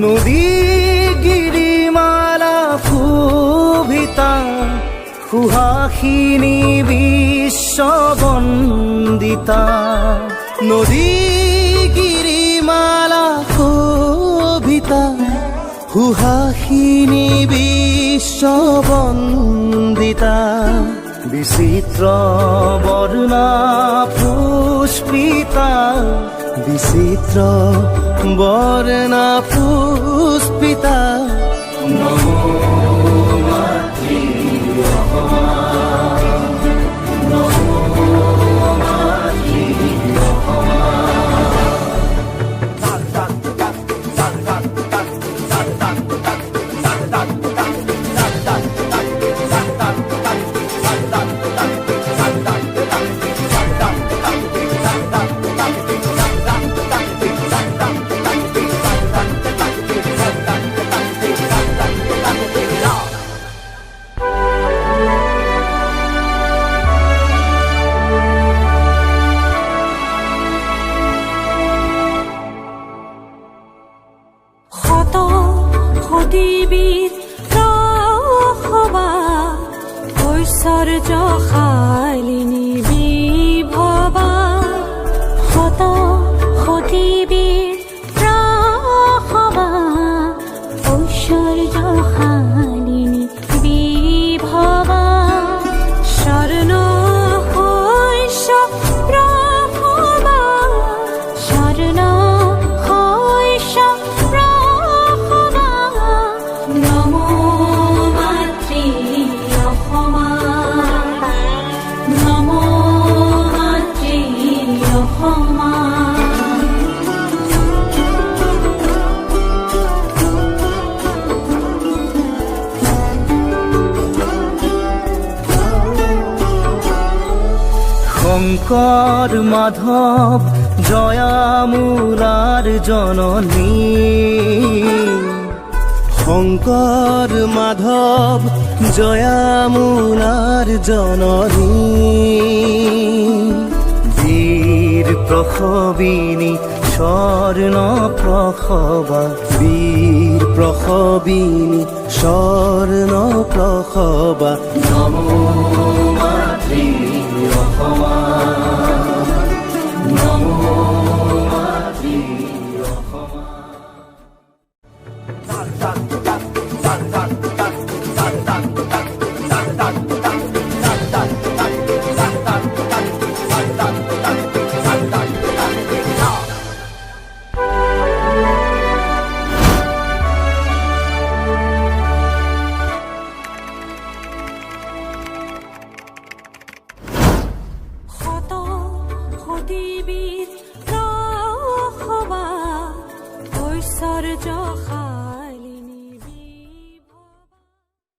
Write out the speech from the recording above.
নদী গিরিমালা শুভিতা সুহাসিনী বিশ্ববন্দিতা নদী গিরিমালা শুভিতা সুহাসিনী বিশ্ববন্দিতা বিচিত্র বর্ণা পুষ্পিতা বিচিত্র বর্ণা পুষ্পিতা নমো মাতৃ অসমা নমো মাতৃ অসমা পৃথিবীর রহবা ঐশ্বর্য শালিনী বিভবা শত পৃথিবীর রহবা ঐশ্বর্য শালিনী বিভবা স্বর্ণ হৈষ প্রভবা স্বর্ণ হৈষ প্রভবা নমো মাতৃ অসমা নমো মাতৃ অসমা শঙ্কৰ মাধৱ জয়ামুলাৰ জননী শঙ্কৰ মাধৱ জয়ামুলাৰ জননী বীৰ প্ৰসৱিনী স্বৰ্ণ প্ৰসৱা বীৰ প্ৰসৱিনী স্বৰ্ণ প্ৰসৱা নমো মাতৃ অসমা